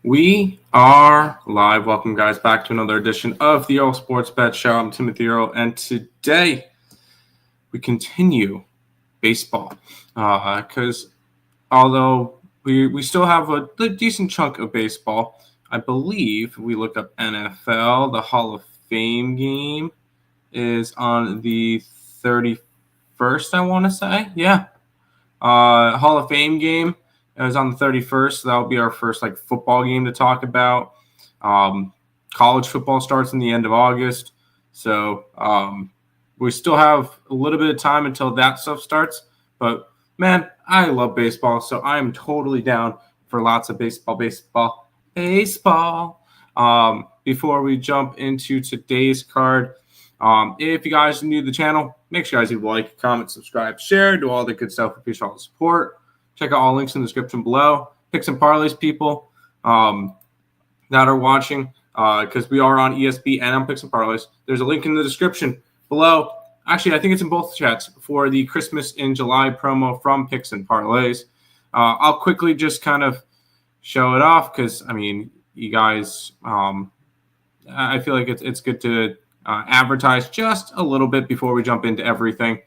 We are live. Welcome, guys, back to another edition of the Earle Sports Bet Show. I'm Timothy Earle, and today we continue baseball because although we still have a decent chunk of baseball, I believe we looked up NFL. The Hall of Fame game is on the 31st, I want to say. Yeah. Hall of Fame game. It was on the 31st. So that'll be our first football game to talk about. College football starts in the end of August. So we still have a little bit of time until that stuff starts. But, man, I love baseball. So I am totally down for lots of baseball. Before we jump into today's card, if you guys are new to the channel, make sure you guys leave a like, comment, subscribe, share, do all the good stuff. Appreciate all the support. Check out all links in the description below. Pick some parlays, people that are watching, because we are on ESB and on Pick Some Parleys. There's a link in the description below. Actually, I think it's in both chats for the Christmas in July promo from Picks and Parleys. I'll quickly just kind of show it off because, I mean, you guys, I feel like it's good to advertise just a little bit before we jump into everything.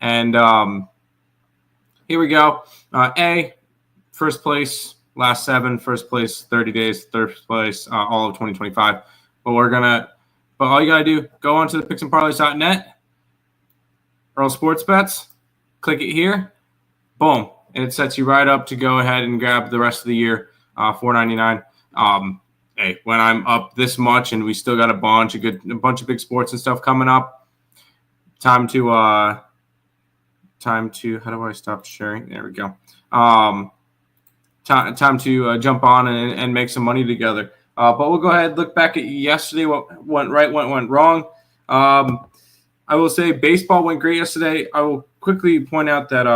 And here we go. First place, last 7, first place, 30 days, third place, all of 2025. But all you gotta do, go onto the picksandparleys.net, Earle Sports Bets, click it here, boom, and it sets you right up to go ahead and grab the rest of the year, $4.99. Hey, when I'm up this much and we still got a bunch of big sports and stuff coming up, time to how do I stop sharing? There we go. Time to jump on and make some money together. But we'll go ahead and look back at yesterday. What went right, what went wrong. I will say baseball went great yesterday. I will quickly point out that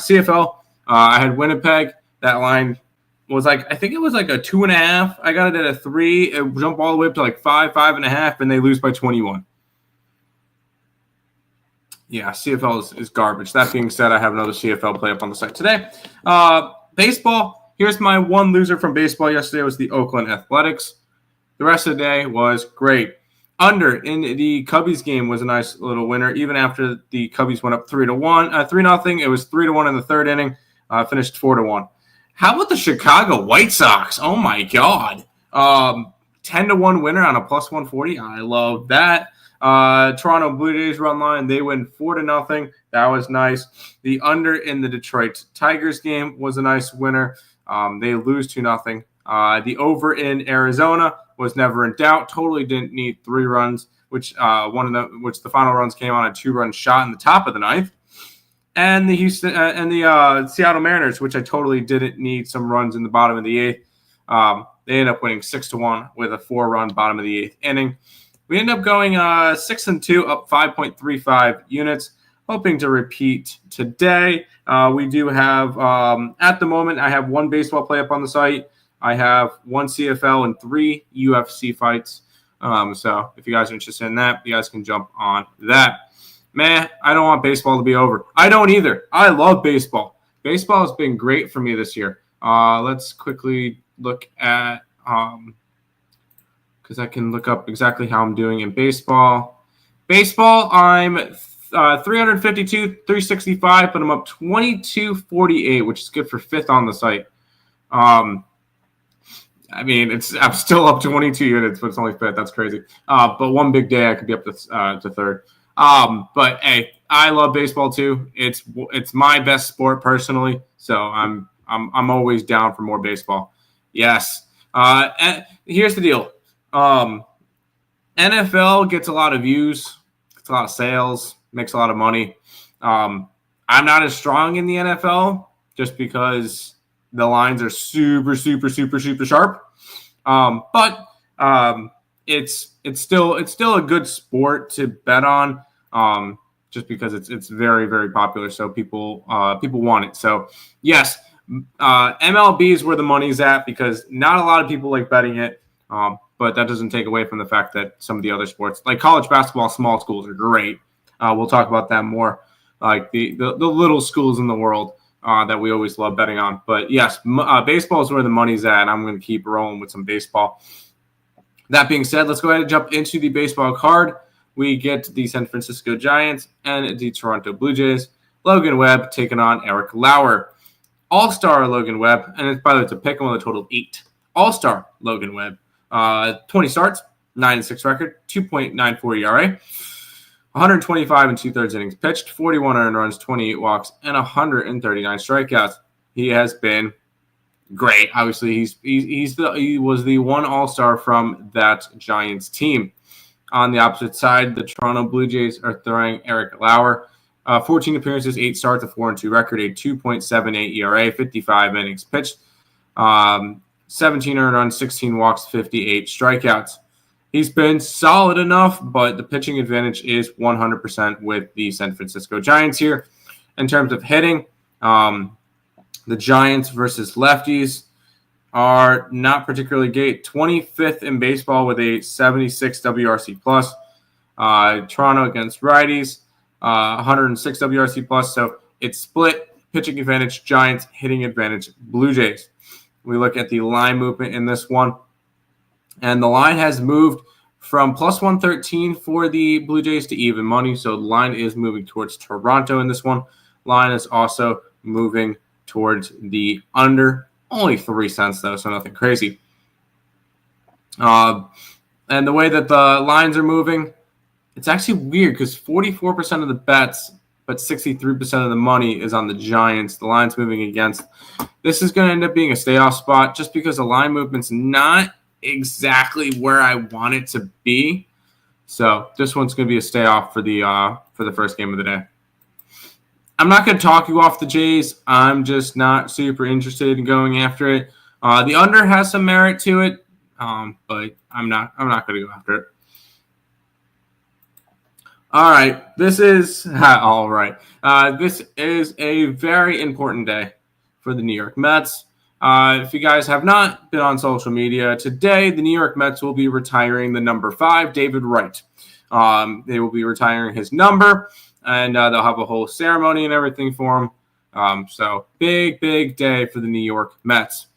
CFL. I had Winnipeg. That line was I think it was a 2.5. I got it at a 3. It jumped all the way up to 5.5, and they lose by 21. Yeah, CFL is garbage. That being said, I have another CFL play up on the site today. Baseball, here's my one loser from baseball yesterday was the Oakland Athletics. The rest of the day was great. Under in the Cubbies game was a nice little winner, even after the Cubbies went up 3-0. It was 3-1 in the third inning, finished 4-1. How about the Chicago White Sox? Oh, my God. 10-1 winner on a plus 140. I love that. Toronto Blue Jays run line. They win 4-0. That was nice. The under in the Detroit Tigers game was a nice winner. They lose 2-0. The over in Arizona was never in doubt. Totally didn't need 3 runs, which the final runs came on a 2-run shot in the top of the ninth. And the Seattle Mariners, which I totally didn't need some runs in the bottom of the 8th. They ended up winning 6-1 with a 4-run bottom of the 8th inning. We end up going 6-2, up 5.35 units, hoping to repeat today. We do have, at the moment, I have 1 baseball play up on the site. I have 1 CFL and 3 UFC fights. So if you guys are interested in that, you guys can jump on that. Man, I don't want baseball to be over. I don't either. I love baseball. Baseball has been great for me this year. Let's quickly look at because I can look up exactly how I'm doing in baseball. Baseball, I'm 352, 365, but I'm up 22.48, which is good for 5th on the site. I mean, I'm still up 22 units, but it's only 5th. That's crazy. But one big day, I could be up to 3rd. But hey, I love baseball too. It's my best sport personally, so I'm always down for more baseball. Yes. And here's the deal. NFL gets a lot of views, gets a lot of sales, makes a lot of money. I'm not as strong in the NFL just because the lines are super, super, super, super sharp. But it's still a good sport to bet on. Just because it's very, very popular, so people want it. So yes, MLB is where the money's at because not a lot of people like betting it. But that doesn't take away from the fact that some of the other sports, like college basketball, small schools are great. We'll talk about that more. Like the little schools in the world, that we always love betting on. But yes, baseball is where the money's at, and I'm going to keep rolling with some baseball. That being said, let's go ahead and jump into the baseball card. We get the San Francisco Giants and the Toronto Blue Jays. Logan Webb taking on Eric Lauer. All-star Logan Webb, and by the way, it's a pick with a total of 8. All-star Logan Webb, 20 starts, 9-6 record, 2.94 ERA, 125 and 2/3 innings pitched, 41 earned runs, 28 walks, and 139 strikeouts. He has been great. Obviously, he was the one All-Star from that Giants team. On the opposite side, the Toronto Blue Jays are throwing Eric Lauer. 14 appearances, 8 starts, a 4-2 record, a 2.78 ERA, 55 innings pitched, 17 earned runs, 16 walks, 58 strikeouts. He's been solid enough, but the pitching advantage is 100% with the San Francisco Giants here. In terms of hitting, the Giants versus lefties are not particularly great. 25th in baseball with a 76 WRC plus. Toronto against righties, 106 WRC plus. So it's split pitching advantage, Giants, hitting advantage, Blue Jays. We look at the line movement in this one, and the line has moved from plus 113 for the Blue Jays to even money. So the line is moving towards Toronto in this one. Line is also moving towards the under. Only 3 cents, though, so nothing crazy. And the way that the lines are moving, it's actually weird because 44% of the bets, but 63% of the money is on the Giants. The line's moving against. This is going to end up being a stay-off spot just because the line movement's not exactly where I want it to be. So this one's going to be a stay-off for the first game of the day. I'm not going to talk you off the Jays. I'm just not super interested in going after it. The under has some merit to it, but I'm not going to go after it. All right, this is all right. This is a very important day for the New York Mets. If you guys have not been on social media, today the New York Mets will be retiring the number 5, David Wright. They will be retiring his number, and they'll have a whole ceremony and everything for him. So big day for the New York Mets.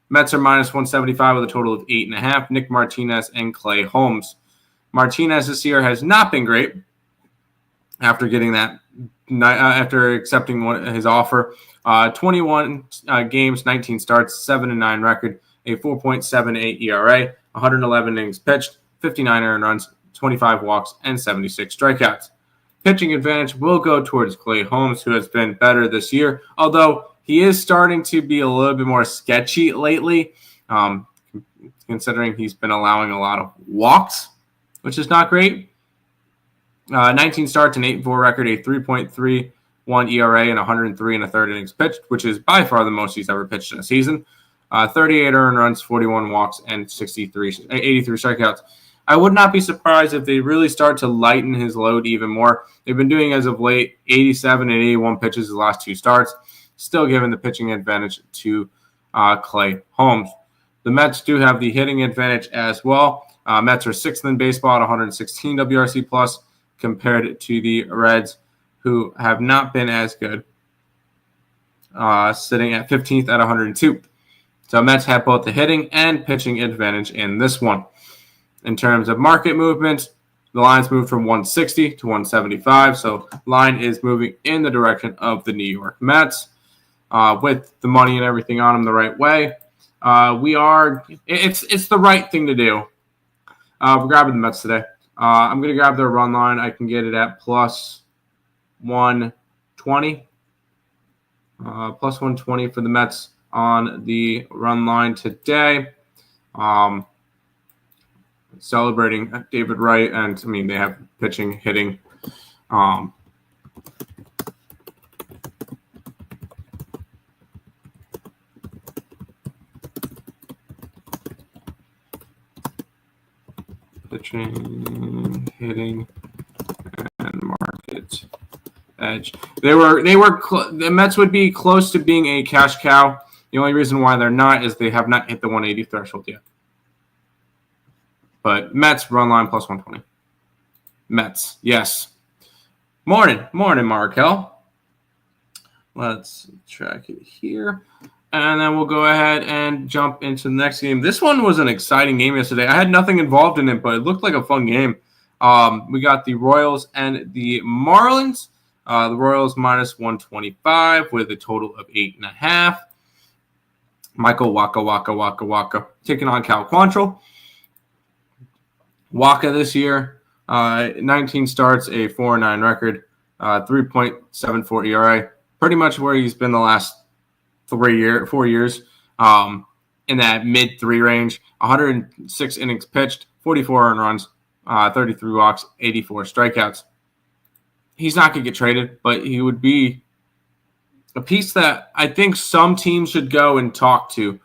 Mets are minus 175 with a total of 8.5. Nick Martinez and Clay Holmes. Martinez this year has not been great after getting that, after accepting his offer. 21 games, 19 starts, 7-9 record, a 4.78 ERA, 111 innings pitched, 59 earned runs, 25 walks, and 76 strikeouts. Pitching advantage will go towards Clay Holmes, who has been better this year, although he is starting to be a little bit more sketchy lately, considering he's been allowing a lot of walks, which is not great. 19 starts, an 8-4 record, a 3.31 ERA, and 103 1/3 innings pitched, which is by far the most he's ever pitched in a season. 38 earned runs, 41 walks, and 83 strikeouts. I would not be surprised if they really start to lighten his load even more. They've been doing, as of late, 87 and 81 pitches the last 2 starts, still giving the pitching advantage to Clay Holmes. The Mets do have the hitting advantage as well. Mets are 6th in baseball at 116 WRC plus compared to the Reds, who have not been as good, sitting at 15th at 102. So Mets have both the hitting and pitching advantage in this one. In terms of market movement, the line's moved from 160 to 175, so line is moving in the direction of the New York Mets. With the money and everything on them the right way, it's the right thing to do. We're grabbing the Mets today. I'm going to grab their run line. I can get it at plus 120. Plus 120 for the Mets on the run line today. Celebrating David Wright, and I mean, they have pitching, hitting. Pitching, hitting, and market edge. The Mets would be close to being a cash cow. The only reason why they're not is they have not hit the 180 threshold yet. But Mets run line plus 120. Mets, yes. Morning, Markel. Let's track it here. And then we'll go ahead and jump into the next game. This one was an exciting game yesterday. I had nothing involved in it, but it looked like a fun game. We got the Royals and the Marlins. The Royals minus 125 with a total of 8.5. Michael Waka taking on Cal Quantrill. Waka this year, 19 starts, a 4.9 record, 3.74 ERA. Pretty much where he's been the last 4 years, in that mid-3 range. 106 innings pitched, 44 earned runs, 33 walks, 84 strikeouts. He's not going to get traded, but he would be a piece that I think some teams should go and talk to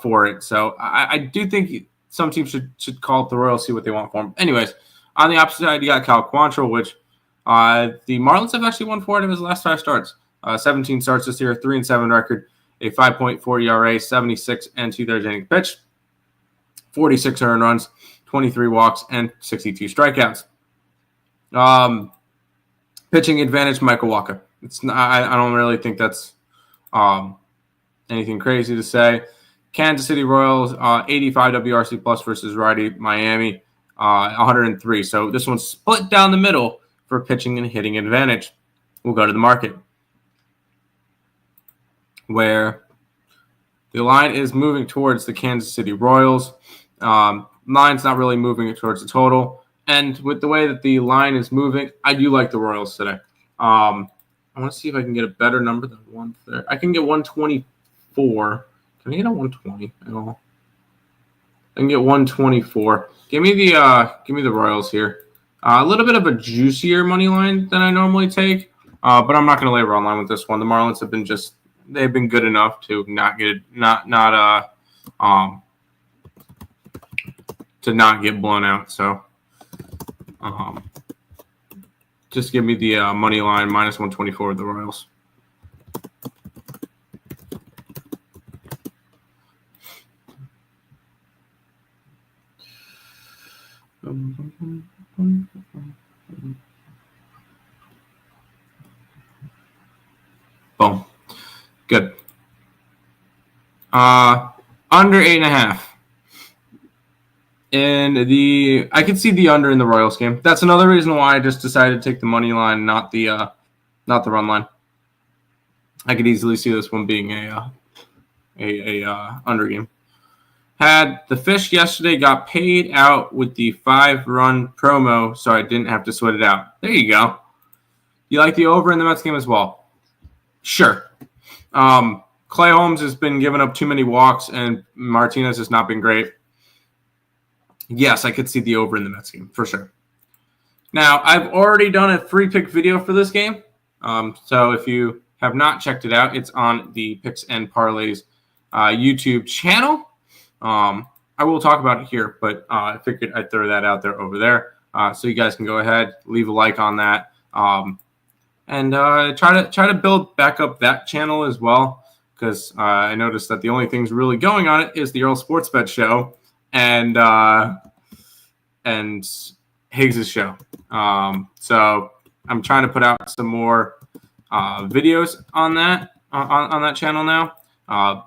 for it. So I do think some teams should call up the Royals, see what they want for him. Anyways, on the opposite side, you got Cal Quantrill, which the Marlins have actually won 4 out of his last 5 starts. 17 starts this year, 3-7 record, a 5.4 ERA, 76 2/3 innings pitched, 46 earned runs, 23 walks, and 62 strikeouts. Pitching advantage, Michael Waka. I don't really think that's anything crazy to say. Kansas City Royals, 85 WRC plus versus righty Miami, 103. So this one's split down the middle for pitching and hitting advantage. We'll go to the market, where the line is moving towards the Kansas City Royals. Line's not really moving towards the total. And with the way that the line is moving, I do like the Royals today. I want to see if I can get a better number than 130. I can get 124. Can I get a 120 at all? I can get 124. Give me the Royals here. A little bit of a juicier money line than I normally take, but I'm not going to lay a run line with this one. The Marlins have been they've been good enough to not get blown out. So just give me the money line minus 124 with the Royals. Boom. Good. Under 8.5. I could see the under in the Royals game. That's another reason why I just decided to take the money line, not the run line. I could easily see this one being a under game. Had the fish yesterday, got paid out with the 5-run promo, so I didn't have to sweat it out. There you go. You like the over in the Mets game as well? Sure. Clay Holmes has been giving up too many walks, and Martinez has not been great. Yes, I could see the over in the Mets game, for sure. Now, I've already done a free pick video for this game. So if you have not checked it out, it's on the Picks and Parleys YouTube channel. I will talk about it here, but I figured I'd throw that out there over there. So you guys can go ahead, leave a like on that. And try to build back up that channel as well, because I noticed that the only things really going on it is the Earle Sports Bet show and Higgs' show. So I'm trying to put out some more videos on that channel now.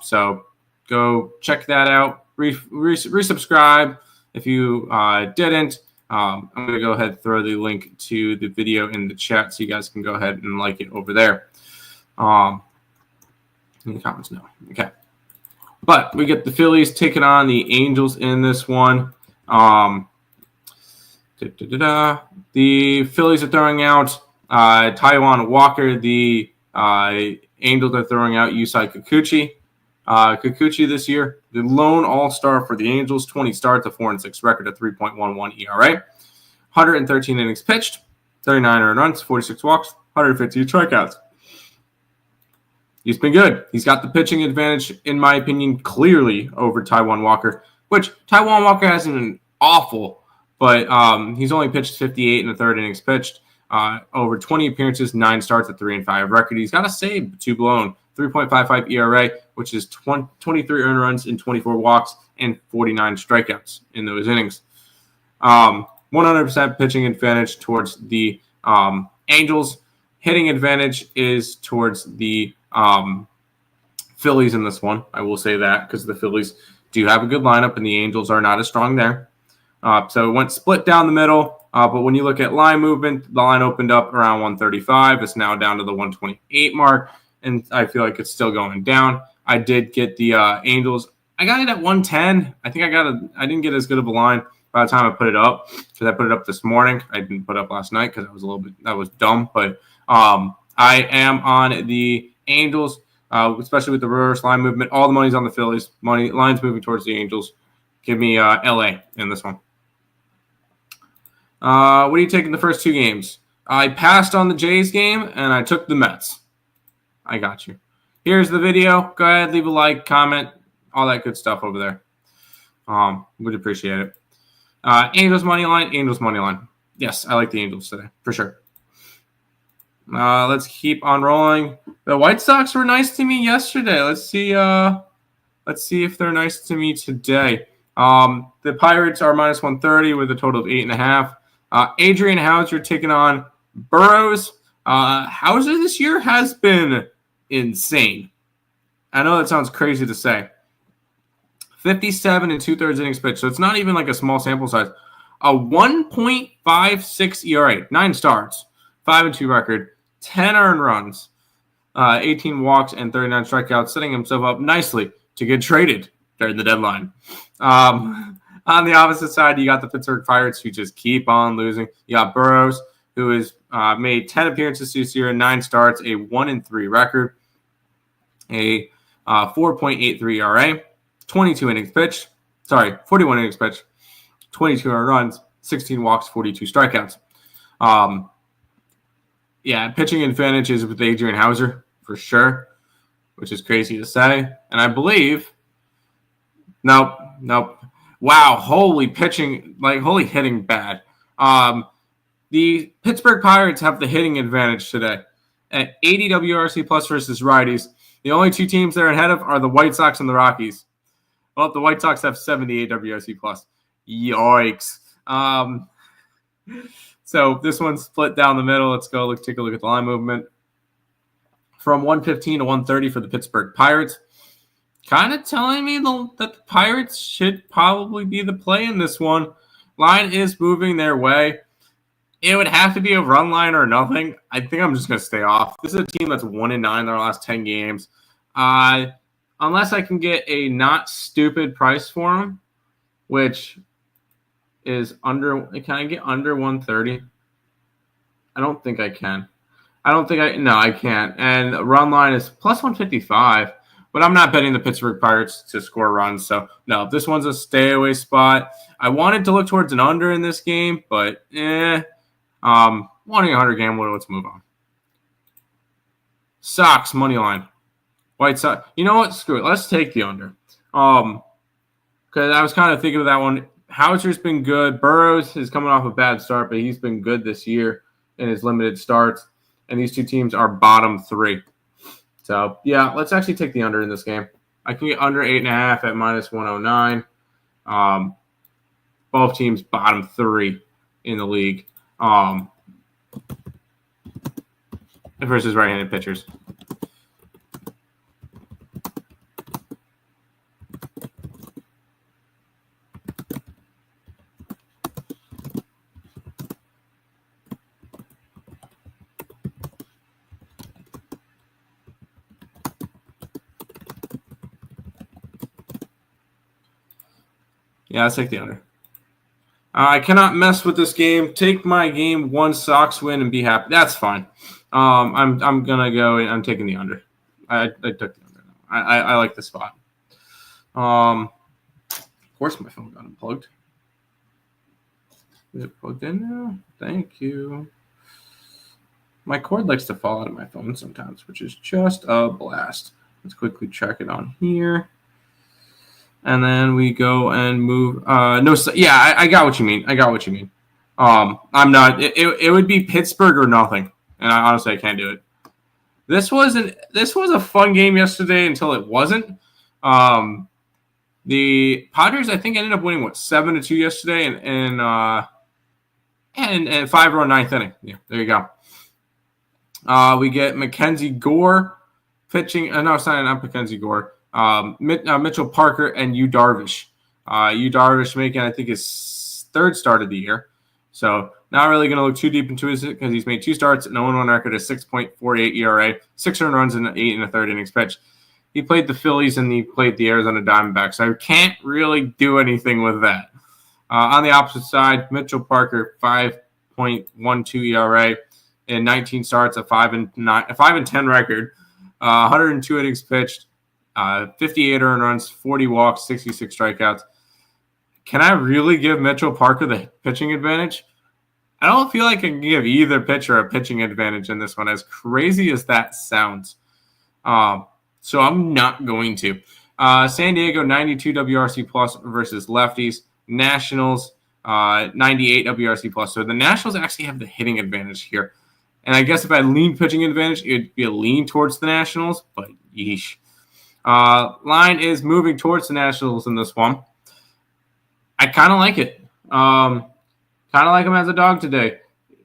So go check that out. Resubscribe if you didn't. I'm going to go ahead and throw the link to the video in the chat so you guys can go ahead and like it over there. In the comments, no. Okay. But we get the Phillies taking on the Angels in this one. The Phillies are throwing out Taijuan Walker. The Angels are throwing out Yusei Kikuchi. Kikuchi this year, the lone all-star for the Angels, 20 starts, a 4-6 record, a 3.11 ERA, 113 innings pitched, 39 earned runs, 46 walks, 150 strikeouts. He's been good. He's got the pitching advantage, in my opinion, clearly over Taijuan Walker, which Taijuan Walker hasn't been awful, but he's only pitched 58 and a third innings pitched, over 20 appearances, 9 starts, a 3-5 record. He's got a save, 2 blown, 3.55 ERA, which is 23 earned runs in 24 walks and 49 strikeouts in those innings. 100% pitching advantage towards the Angels. hitting advantage is towards the Phillies in this one. I will say that because the Phillies do have a good lineup and the Angels are not as strong there. So it went split down the middle. But when you look at line movement, the line opened up around 135. It's now down to the 128 mark, and I feel like it's still going down. I did get the Angels. I got it at 110. I think I didn't get as good of a line by the time I put it up because I put it up this morning. I didn't put it up last night because that was dumb. But I am on the Angels, especially with the reverse line movement. All the money's on the Phillies. Lines moving towards the Angels. Give me LA in this one. What are you taking the first two games? I passed on the Jays game, and I took the Mets. I got you. Here's the video. Go ahead, leave a like, comment, all that good stuff over there. Would appreciate it. Angels money line, Angels money line. Yes, I like the Angels today, for sure. Let's keep on rolling. The White Sox were nice to me yesterday. Let's see if they're nice to me today. The Pirates are minus 130 with a total of 8.5. Adrian Hauser taking on Burrows. Hauser this year has been insane. I know that sounds crazy to say. 57 and 2/3 innings pitched, so it's not even like a small sample size. A 1.56 ERA, 9 starts, 5-2 record, 10 earned runs, 18 walks, and 39 strikeouts, setting himself up nicely to get traded during the deadline. On the opposite side, you got the Pittsburgh Pirates, who just keep on losing. You got Burrows, who has made 10 appearances this year, 9 starts, a 1-3 record, a 4.83 ERA, 22 innings pitched. 41 innings pitched, 22 earned runs, 16 walks, 42 strikeouts. Pitching advantage is with Adrian Hauser for sure, which is crazy to say. And I believe, nope. Wow, holy hitting bad. The Pittsburgh Pirates have the hitting advantage today at 80 WRC plus versus righties. The only two teams they're ahead of are the White Sox and the Rockies. Well, the White Sox have 78 WRC plus. Yikes. So this one's split down the middle. Let's go take a look at the line movement. From 115 to 130 for the Pittsburgh Pirates. Kind of telling me that the Pirates should probably be the play in this one. Line is moving their way. It would have to be a run line or nothing. I think I'm just going to stay off. This is a team that's 1-9 their last 10 games. Unless I can get a not stupid price for them, which is under. Can I get under 130? I don't think I can. No, I can't. And run line is plus 155. But I'm not betting the Pittsburgh Pirates to score runs. So, no, this one's a stay away spot. I wanted to look towards an under in this game, but wanting a 100 gambler, let's move on. Sox, money line. White Sox. You know what? Screw it. Let's take the under. Because I was kind of thinking of that one. Hauser's been good. Burrows is coming off a bad start, but he's been good this year in his limited starts. And these two teams are bottom 3. So, yeah, let's actually take the under in this game. I can get under 8.5 at minus 109. Both teams bottom 3 in the league versus right-handed pitchers. Yeah, let's take the under. I cannot mess with this game. Take my game, 1 Sox win, and be happy. That's fine. I'm gonna go. I'm taking the under. I took the under. I like the spot. Of course, my phone got unplugged. Is it plugged in now? Thank you. My cord likes to fall out of my phone sometimes, which is just a blast. Let's quickly check it on here. And then we go and move. I got what you mean. I'm not. It would be Pittsburgh or nothing, and honestly, I can't do it. This was a fun game yesterday until it wasn't. The Padres, I think, ended up winning 7-2 yesterday, and 5-run ninth inning. Yeah, there you go. We get Mackenzie Gore pitching. No, it's not Mackenzie Gore. Mitchell Parker and Yu Darvish. Yu Darvish making, I think, his third start of the year. So not really going to look too deep into it because he's made 2 starts, an 0-1 record, a 6.48 ERA, 6 earned runs in 8 1/3 innings pitched. He played the Phillies and he played the Arizona Diamondbacks. So I can't really do anything with that. On the opposite side, Mitchell Parker, 5.12 ERA in 19 starts, a 5-10 record, 102 innings pitched, 58 earned runs, 40 walks, 66 strikeouts. Can I really give Mitchell Parker the pitching advantage? I don't feel like I can give either pitcher a pitching advantage in this one, as crazy as that sounds. So I'm not going to. San Diego, 92 WRC plus versus lefties. Nationals, 98 WRC plus. So the Nationals actually have the hitting advantage here. And I guess if I lean pitching advantage, it would be a lean towards the Nationals, but yeesh. Line is moving towards the Nationals in this one. I kind of like it. Kind of like them as a dog today.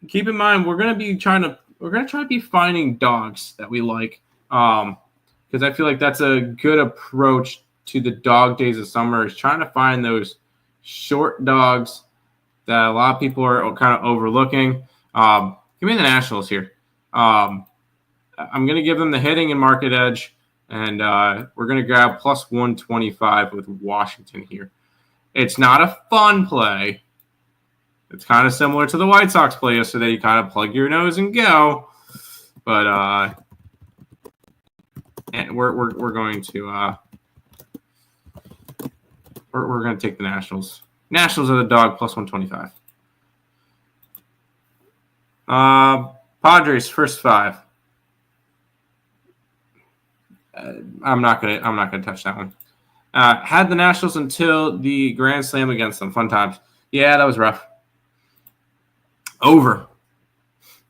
Keep in mind, we're gonna try to be finding dogs that we like. Because I feel like that's a good approach to the dog days of summer, is trying to find those short dogs that a lot of people are kind of overlooking. Give me the Nationals here. I'm going to give them the hitting and market edge, and we're going to grab plus 125 with Washington here. It's not a fun play. It's kind of similar to the White Sox play yesterday. You kind of plug your nose and go. But and we're going to we're going to take the Nationals. Nationals are the dog plus 125. Padres first 5. I'm not gonna touch that one. Had the Nationals until the grand slam against them. Fun times. Yeah, that was rough. Over.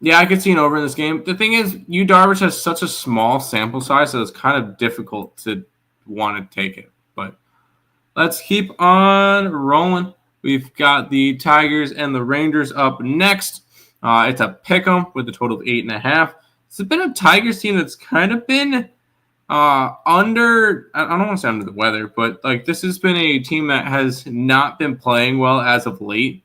Yeah, I could see an over in this game. The thing is, Yu Darvish has such a small sample size, so it's kind of difficult to want to take it. But let's keep on rolling. We've got the Tigers and the Rangers up next. It's a pick'em with a total of 8.5. It's been a Tigers team that's kind of been under. I don't want to say under the weather, but like this has been a team that has not been playing well as of late,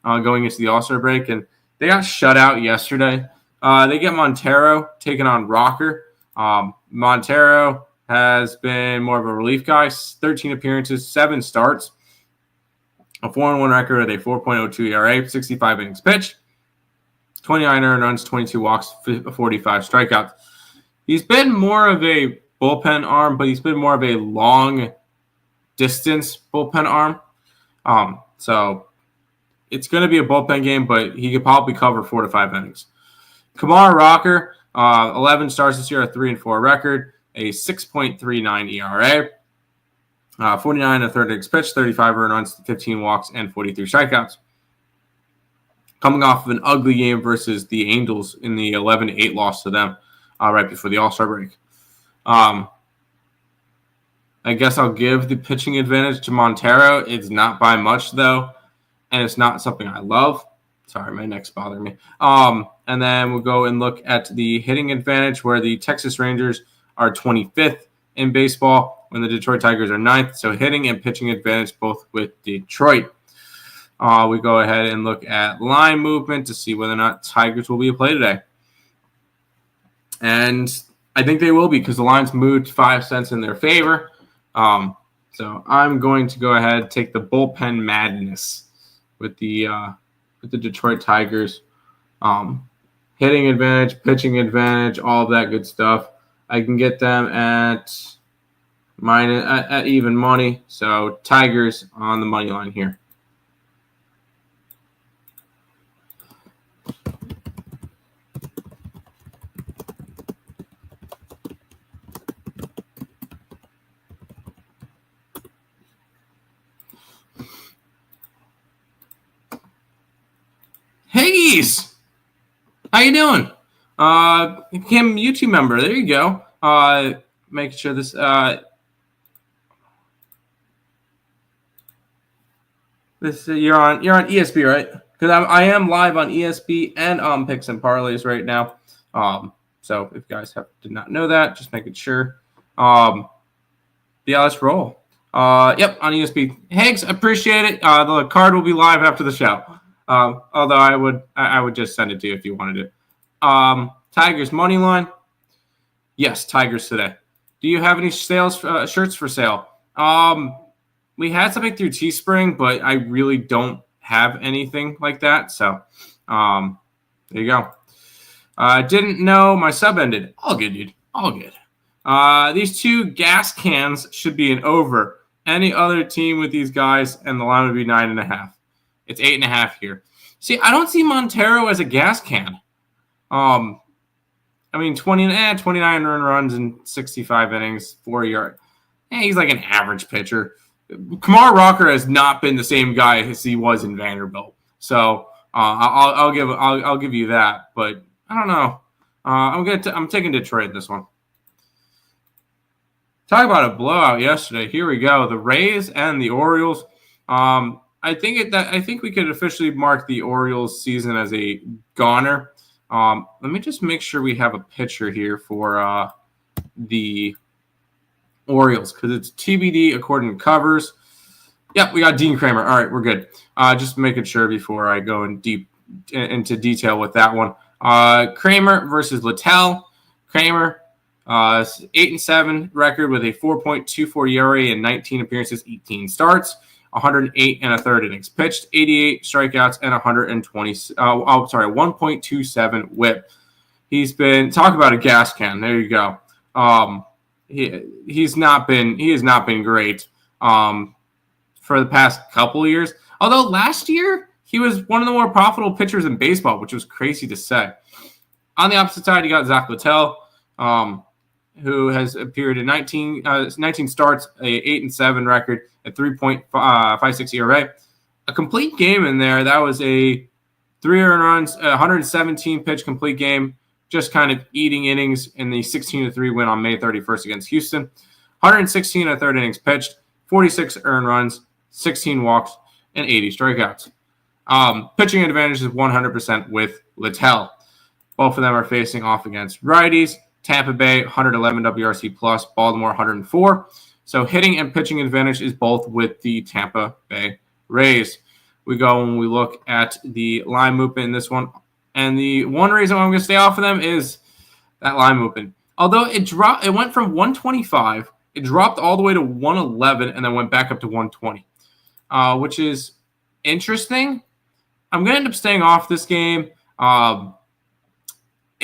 going into the All-Star break, and they got shut out yesterday. They get Montero taking on Rocker. Montero has been more of a relief guy. 13 appearances, 7 starts, a 4-1 record with a 4.02 ERA, 65 innings pitched, 29 earned runs, 22 walks, 45 strikeouts. He's been more of a bullpen arm, but he's been more of a long distance bullpen arm. So it's going to be a bullpen game, but he could probably cover 4 to 5 innings. Kumar Rocker, 11 starts this year, a 3-4 record, a 6.39 ERA, 49 1/3 innings pitched, 35 earned runs, 15 walks, and 43 strikeouts. Coming off of an ugly game versus the Angels in the 11-8 loss to them right before the All-Star break. I guess I'll give the pitching advantage to Montero. It's not by much, though, and it's not something I love. Sorry, my neck's bothering me. And then we'll go and look at the hitting advantage, where the Texas Rangers are 25th in baseball, when the Detroit Tigers are 9th. So hitting and pitching advantage both with Detroit. We go ahead and look at line movement to see whether or not Tigers will be a play today. And I think they will be, because the line's moved 5 cents in their favor. So I'm going to go ahead and take the bullpen madness with the Detroit Tigers. Hitting advantage, pitching advantage, all of that good stuff. I can get them at even money. So Tigers on the money line here. Higgies, how you doing? Became a YouTube member. There you go. Making sure this. You're on ESP, right? Because I am live on ESP and on Picks and Parleys right now. So if you guys did not know that, just making sure. Yeah, let's roll. Yep, on ESP. Hanks, appreciate it. The card will be live after the show. Although I would just send it to you if you wanted it. Tigers money line. Yes, Tigers today. Do you have any shirts for sale? We had something through Teespring, but I really don't have anything like that. So, there you go. Didn't know my sub ended. All good, dude. All good. These two gas cans should be an over. Any other team with these guys, and the line would be 9.5. It's 8.5 here. See, I don't see Montero as a gas can. I mean, 29 runs in 65 innings, 4 yards. He's like an average pitcher. Kumar Rocker has not been the same guy as he was in Vanderbilt. So I'll give you that, but I don't know. I'm taking Detroit in this one. Talk about a blowout yesterday. Here we go. The Rays and the Orioles. I think we could officially mark the Orioles season as a goner. Let me just make sure we have a pitcher here for the Orioles because it's TBD according to covers. Yep, we got Dean Kramer. All right, we're good. Just making sure before I go into detail with that one. Kramer versus Littell. Kramer, 8-7 record with a 4.24 ERA in 19 appearances, 18 starts, 108 1/3 innings pitched, 88 strikeouts, and 1.27 WHIP. He's been talk about a gas can. There you go. He has not been great for the past couple of years. Although last year he was one of the more profitable pitchers in baseball, which was crazy to say. On the opposite side, you got Zach Littell, who has appeared in 19 starts, a 8-7 record, at 3.56 ERA. A complete game in there. That was a 3 earned runs, 117 pitch complete game, just kind of eating innings in the 16-3 win on May 31st against Houston. 116 1/3 innings pitched, 46 earned runs, 16 walks, and 80 strikeouts. Pitching advantage is 100% with Littell. Both of them are facing off against righties. Tampa Bay, 111 WRC+, Baltimore, 104. So hitting and pitching advantage is both with the Tampa Bay Rays. We go and we look at the line movement in this one. And the one reason why I'm going to stay off of them is that line movement. Although it went from 125, it dropped all the way to 111, and then went back up to 120, which is interesting. I'm going to end up staying off this game.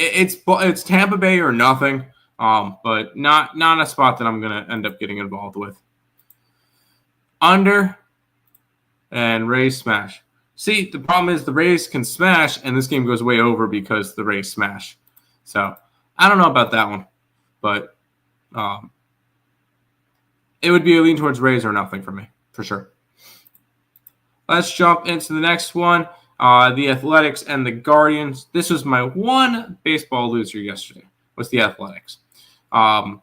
It's Tampa Bay or nothing, but not a spot that I'm going to end up getting involved with. Under and Rays smash. See, the problem is the Rays can smash, and this game goes way over because the Rays smash. So I don't know about that one, but it would be a lean towards Rays or nothing for me, for sure. Let's jump into the next one. The Athletics and the Guardians. This was my one baseball loser yesterday, was the Athletics. And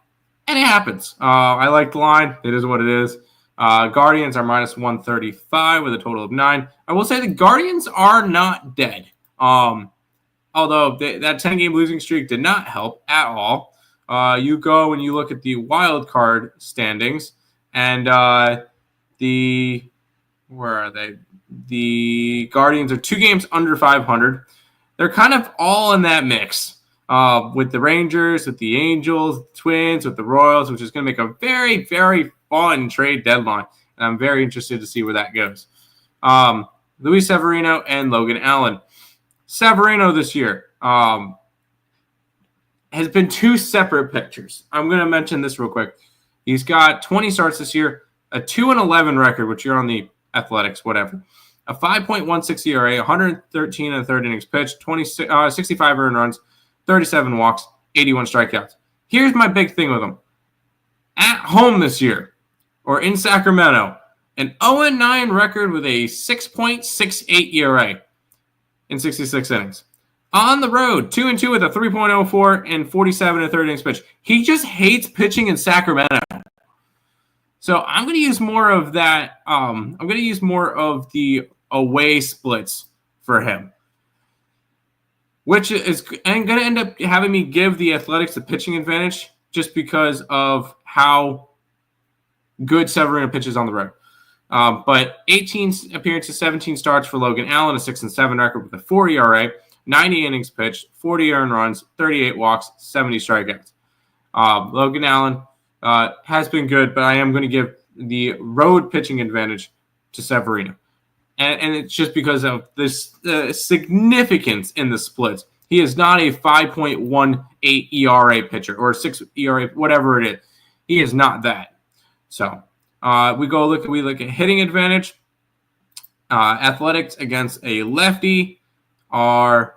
it happens. I like the line. It is what it is. Guardians are minus 135 with a total of 9. I will say the Guardians are not dead. Although that 10-game losing streak did not help at all. You go and you look at the wild card standings, and where are they? The Guardians are 2 games under 500. They're kind of all in that mix with the Rangers, with the Angels, the Twins, with the Royals, which is going to make a very, very fun trade deadline. And I'm very interested to see where that goes. Luis Severino and Logan Allen. Severino this year has been 2 separate pitchers. I'm going to mention this real quick. He's got 20 starts this year, a 2-11 record, which you're on the Athletics, whatever. A 5.16 ERA, 113 1/3 innings pitched, 65 earned runs, 37 walks, 81 strikeouts. Here's my big thing with him. At home this year, or in Sacramento, an 0-9 record with a 6.68 ERA in 66 innings. On the road, 2-2 with a 3.04 and 47 1/3 innings pitched. He just hates pitching in Sacramento. So I'm going to use more of that. I'm going to use more of the away splits for him. which is going to end up having me give the Athletics the pitching advantage just because of how good Severino pitches on the road. But 18 appearances, 17 starts for Logan Allen, a 6-7 record with a 4 ERA, 90 innings pitched, 40 earned runs, 38 walks, 70 strikeouts. Logan Allen has been good, but I am going to give the road pitching advantage to Severino. And it's just because of this significance in the splits. He is not a 5.18 ERA pitcher or 6 ERA, whatever it is. He is not that. So we look at hitting advantage. Athletics against a lefty are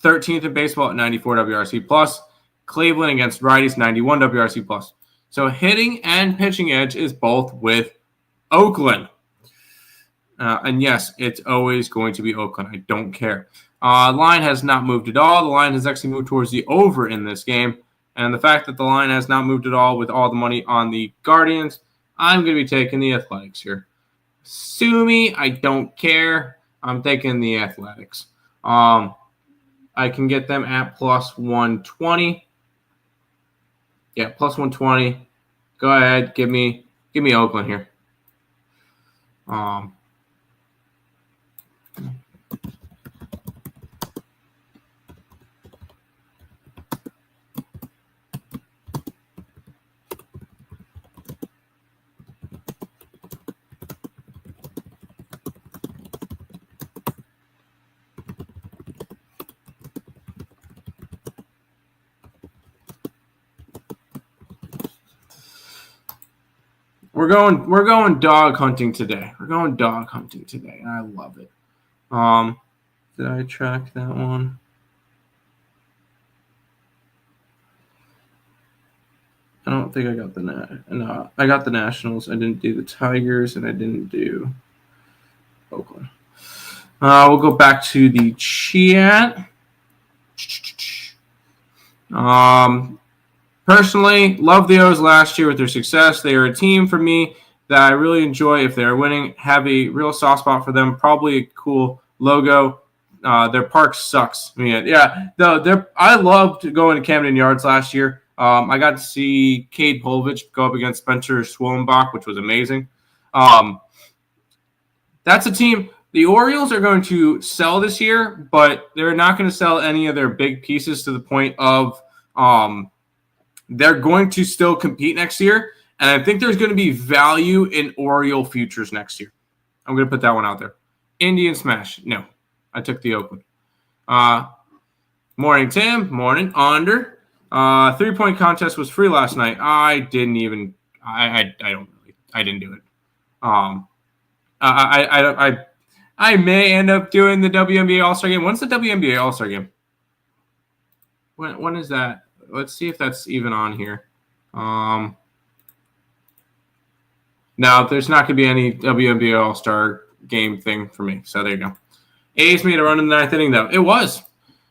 13th in baseball at 94 WRC plus. Cleveland against righties, 91 WRC plus. So hitting and pitching edge is both with Oakland. And yes, it's always going to be Oakland. I don't care. Line has not moved at all. The line has actually moved towards the over in this game. And the fact that the line has not moved at all with all the money on the Guardians, I'm going to be taking the Athletics here. Sue me. I don't care. I'm taking the Athletics. I can get them at plus 120. Yeah, plus 120. Go ahead. Give me Oakland here. We're going dog hunting today. And I love it. Did I track that one? I don't think I got the I got the Nationals. I didn't do the Tigers, and I didn't do Oakland. We'll go back to the chat. Personally, love the O's last year with their success. They are a team for me that I really enjoy if they're winning. Have a real soft spot for them. Probably a cool logo. Their park sucks. I loved going to Camden Yards last year. I got to see Cade Polvich go up against Spencer Schwellenbach, which was amazing. That's a team. The Orioles are going to sell this year, but they're not going to sell any of their big pieces to the point of they're going to still compete next year. And I think there's going to be value in Oriole futures next year. I'm going to put that one out there. Indian Smash. No, I took the Oakland. Morning, Tim. Morning, Onder. 3-point contest was free last night. I didn't do it. I may end up doing the WNBA All-Star game. When's the WNBA All-Star game? When is that? Let's see if that's even on here. No, there's not going to be any WNBA All-Star game thing for me. So there you go. A's made a run in the ninth inning, though. It was.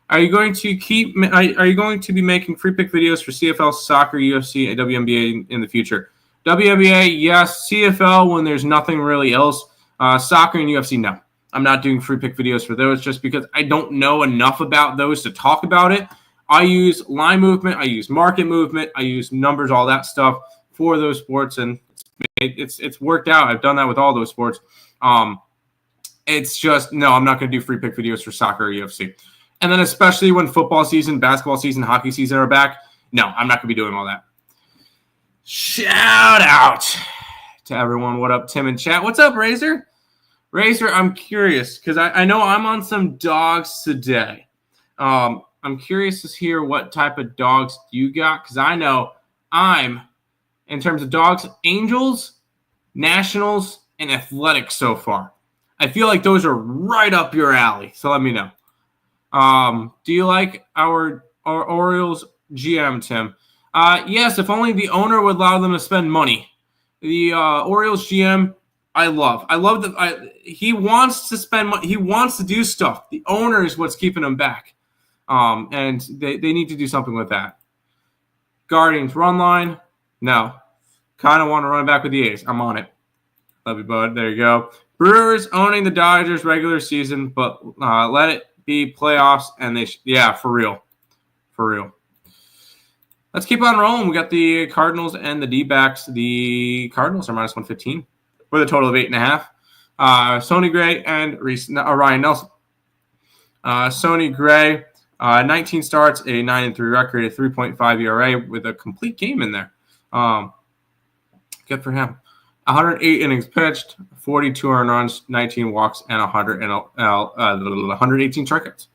Are you going to be making free pick videos for CFL, soccer, UFC, and WNBA in the future? WNBA, yes. CFL, when there's nothing really else. Soccer and UFC, no. I'm not doing free pick videos for those just because I don't know enough about those to talk about it. I use line movement. I use market movement. I use numbers, all that stuff for those sports, and it's worked out. I've done that with all those sports. It's just, no, I'm not going to do free pick videos for soccer or UFC. And then especially when football season, basketball season, hockey season are back, no, I'm not going to be doing all that. Shout out to everyone. What up, Tim in chat? What's up, Razor? Razor, I'm curious because I know I'm on some dogs today. I'm curious to hear what type of dogs you got because I know I'm, in terms of dogs, Angels, Nationals, and Athletics so far. I feel like those are right up your alley, so let me know. Do you like our Orioles GM, Tim? Yes, if only the owner would allow them to spend money. The Orioles GM, I love that. He wants to spend money. He wants to do stuff. The owner is what's keeping him back. And they need to do something with that. Guardians run line? No. Kind of want to run back with the A's. I'm on it. Love you, bud. There you go. Brewers owning the Dodgers regular season, but let it be playoffs, and for real. For real. Let's keep on rolling. We got the Cardinals and the D-backs. The Cardinals are minus 115 with a total of 8.5. Sonny Gray and Ryan Nelson. Sonny Gray, 19 starts, a 9-3 record, a 3.5 ERA with a complete game in there. Good for him. 108 innings pitched, 42 earned runs, 19 walks, and 118 strikeouts.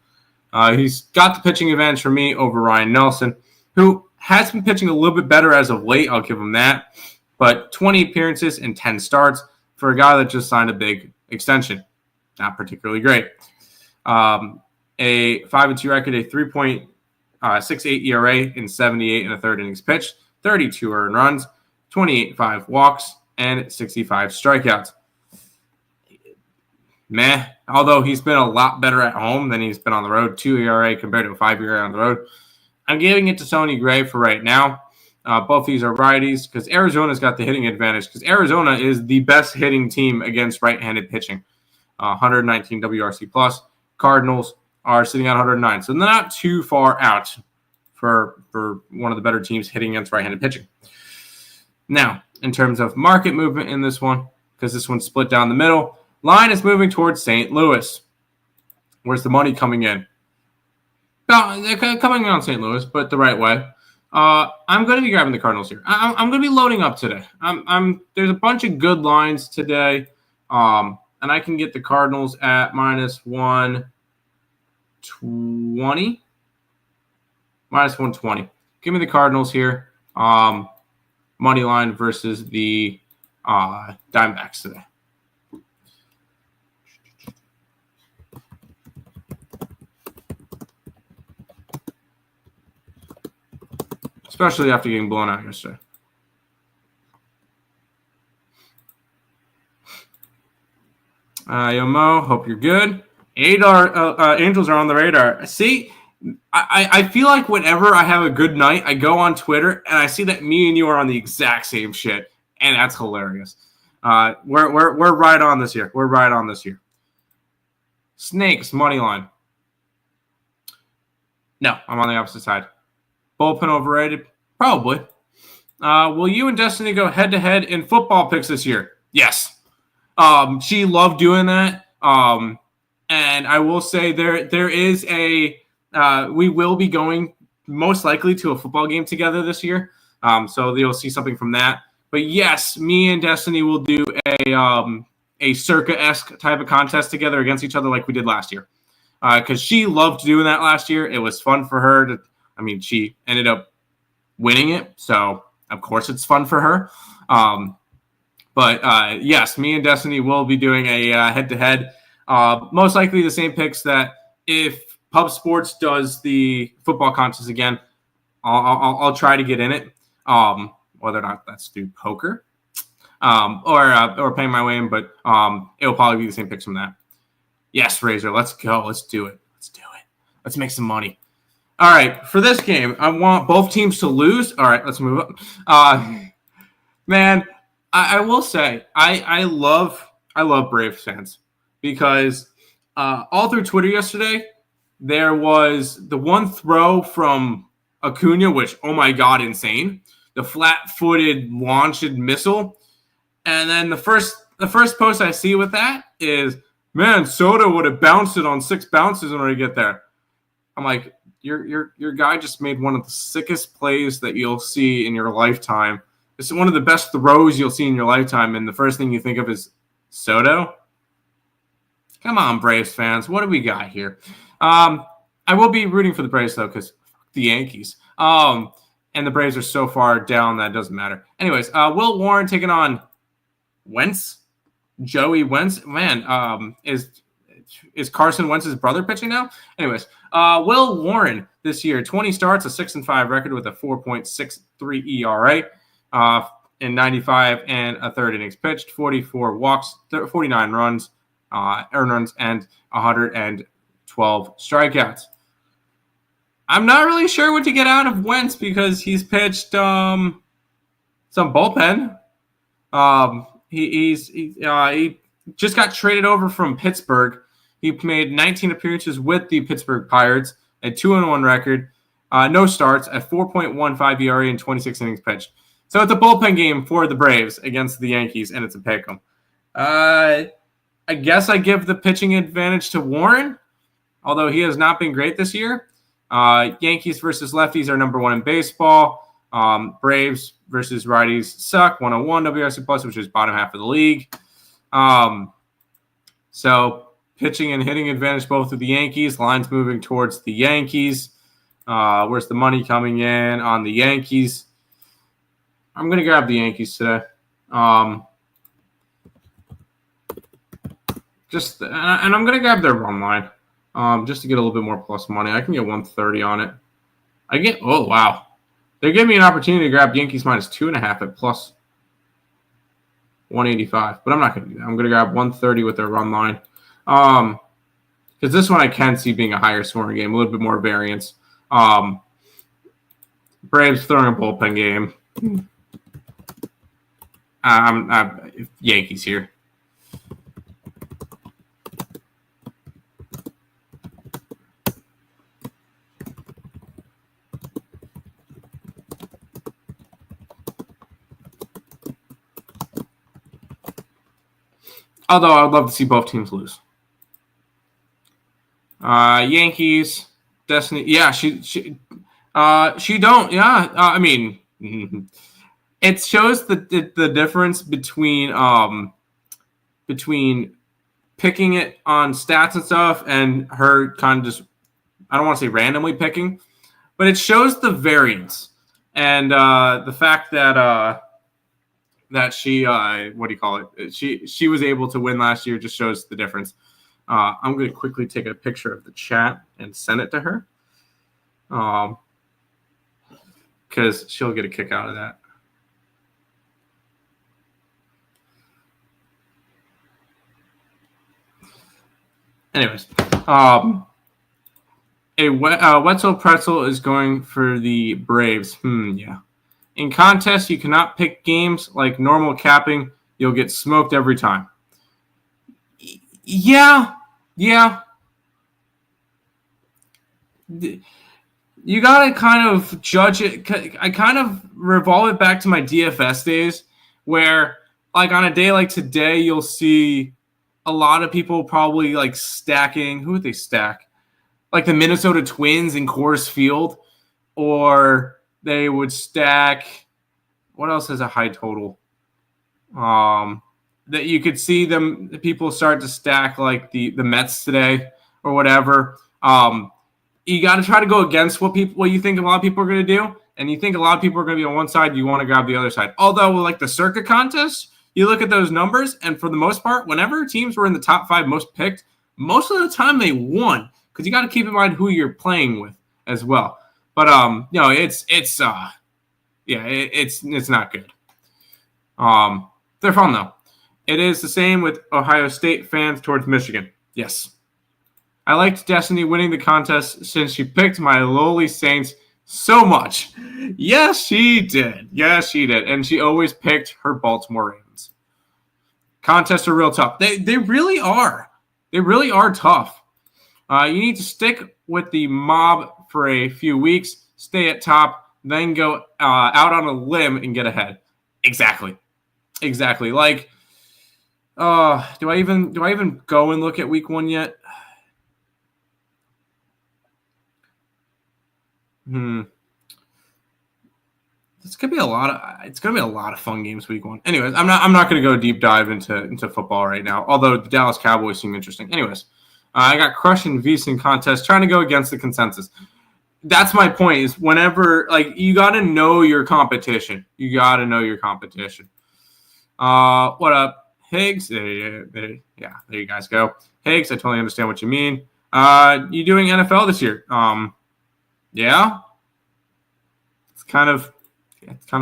He's got the pitching advantage for me over Ryan Nelson, who has been pitching a little bit better as of late. I'll give him that. But 20 appearances and 10 starts for a guy that just signed a big extension. Not particularly great. A 5-2 record, a 3.68 ERA in 78 and a third innings pitched, 32 earned runs, 28.5 walks, and 65 strikeouts. Meh. Although he's been a lot better at home than he's been on the road. 2 ERA compared to a 5 ERA on the road. I'm giving it to Sonny Gray for right now. Both these are righties because Arizona's got the hitting advantage because Arizona is the best hitting team against right-handed pitching. 119 WRC plus. Cardinals are sitting at 109. So they're not too far out for one of the better teams hitting against right-handed pitching. Now, in terms of market movement in this one, because this one's split down the middle, line is moving towards St. Louis. Where's the money coming in? No, they're coming in on St. Louis, but the right way. I'm going to be grabbing the Cardinals here. I'm going to be loading up today. There's a bunch of good lines today, and I can get the Cardinals at minus 120. Minus 120. Give me the Cardinals here. Money line versus the Diamondbacks today. Especially after getting blown out yesterday. Yo, Mo, hope you're good. Angels are on the radar. See, I feel like whenever I have a good night, I go on Twitter and I see that me and you are on the exact same shit, and that's hilarious. We're right on this year. We're right on this year. Snakes money line. No, I'm on the opposite side. Bullpen overrated? Probably. Will you and Destiny go head-to-head in football picks this year? Yes. She loved doing that. And I will say there is we will be going most likely to a football game together this year. So you'll see something from that. But yes, me and Destiny will do a circa-esque type of contest together against each other like we did last year. Because she loved doing that last year. It was fun for her. She ended up winning it, so of course it's fun for her. But yes, me and Destiny will be doing a head-to-head. Most likely the same picks that if Pub Sports does the football contest again, I'll try to get in it. Whether or not that's through poker or paying my way in, but it'll probably be the same picks from that. Yes, Razor, let's go. Let's do it. Let's make some money. All right, for this game, I want both teams to lose. All right, let's move up. Man, I will say I love Braves fans because all through Twitter yesterday, there was the one throw from Acuna, which, oh my God, insane. The flat-footed launched missile. And then the first post I see with that is, man, Soto would have bounced it on 6 bounces in order to get there. I'm like, your guy just made one of the sickest plays that you'll see in your lifetime. It's one of the best throws you'll see in your lifetime, and the first thing you think of is Soto? Come on, Braves fans. What do we got here? I will be rooting for the Braves, though, because the Yankees. And the Braves are so far down that it doesn't matter. Anyways, Will Warren taking on Wentz. Joey Wentz. Man, is Carson Wentz's brother pitching now? Anyways, Will Warren this year, 20 starts, a 6-5 record with a 4.63 ERA in 95 and a third innings pitched, 44 walks, 49 runs, earned runs, and 112 strikeouts. I'm not really sure what to get out of Wentz because he's pitched some bullpen. He just got traded over from Pittsburgh. He made 19 appearances with the Pittsburgh Pirates, a 2-1 record, no starts, a 4.15 ERA in 26 innings pitched. So it's a bullpen game for the Braves against the Yankees, and it's a pick'em. I guess I give the pitching advantage to Warren, although he has not been great this year. Yankees versus lefties are number 1 in baseball. Braves versus righties suck, 101 WRC plus, which is bottom half of the league. So pitching and hitting advantage both of the Yankees. Lines moving towards the Yankees. Where's the money coming in on the Yankees? I'm going to grab the Yankees today. And I'm going to grab their run line just to get a little bit more plus money. I can get 130 on it. Oh, wow. They're giving me an opportunity to grab Yankees minus 2.5 at plus 185. But I'm not going to do that. I'm going to grab 130 with their run line. Because this one I can see being a higher scoring game, a little bit more variance. Braves throwing a bullpen game. Yankees here. Although I would love to see both teams lose. Yankees, Destiny. Yeah, she don't. Yeah, I mean, it shows the difference between picking it on stats and stuff and her kind of just, I don't want to say randomly picking, but it shows the variance and the fact that she she was able to win last year just shows the difference. I'm going to quickly take a picture of the chat and send it to her because she'll get a kick out of that. Anyways, Wetzel Pretzel is going for the Braves. Yeah. In contests, you cannot pick games like normal capping. You'll get smoked every time. Yeah. You got to kind of judge it. I kind of revolve it back to my DFS days where, like, on a day like today, you'll see a lot of people probably, like, stacking. Who would they stack? Like the Minnesota Twins in Coors Field. Or they would stack – what else has a high total? That you could see them, people start to stack like the Mets today or whatever. You got to try to go against what you think a lot of people are going to do. And you think a lot of people are going to be on one side, you want to grab the other side. Although with like the circuit contests, you look at those numbers, and for the most part, whenever teams were in the top 5 most picked, most of the time they won because you got to keep in mind who you're playing with as well. But it's not good. They're fun though. It is the same with Ohio State fans towards Michigan. Yes. I liked Destiny winning the contest since she picked my lowly Saints so much. Yes, she did. And she always picked her Baltimore Ravens. Contests are real tough. They really are. They really are tough. You need to stick with the mob for a few weeks, stay at top, then go out on a limb and get ahead. Exactly. Like, do I even go and look at week 1 yet? It's gonna be a lot of fun games week 1. Anyways, I'm not gonna go deep dive into football right now. Although the Dallas Cowboys seem interesting. Anyways, I got crushed in VSiN contest trying to go against the consensus. That's my point. Is whenever you got to know your competition. What up, Higgs? There you guys go. Higgs, I totally understand what you mean. You doing NFL this year? Yeah. It's kind of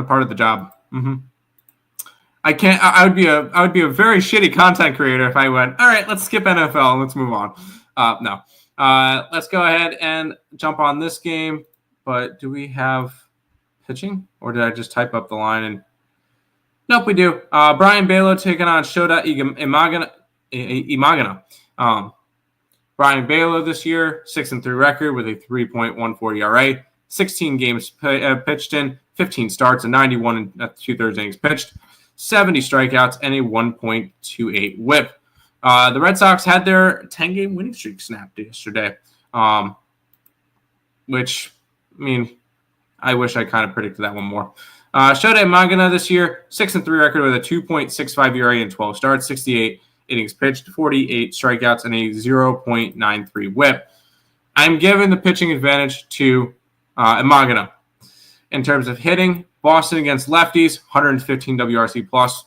part of the job. I would be a very shitty content creator if I went, all right, let's skip NFL and let's move on. No. Let's go ahead and jump on this game. But do we have pitching, or did I just type up the line and? Nope, we do. Brian Balo taking on Shota Imagana. Brian Baylor this year, 6-3 record with a 3.14 ERA, 16 games pitched in, 15 starts, and 91 and 2/3 innings pitched, 70 strikeouts, and a 1.28 WHIP. The Red Sox had their 10-game winning streak snapped yesterday, which, I mean, I wish I kind of predicted that one more. Shohei Magana this year, 6-3 record with a 2.65 ERA in 12 starts, 68 innings pitched, 48 strikeouts, and a 0.93 WHIP. I'm giving the pitching advantage to Magana. In terms of hitting, Boston against lefties, 115 WRC plus.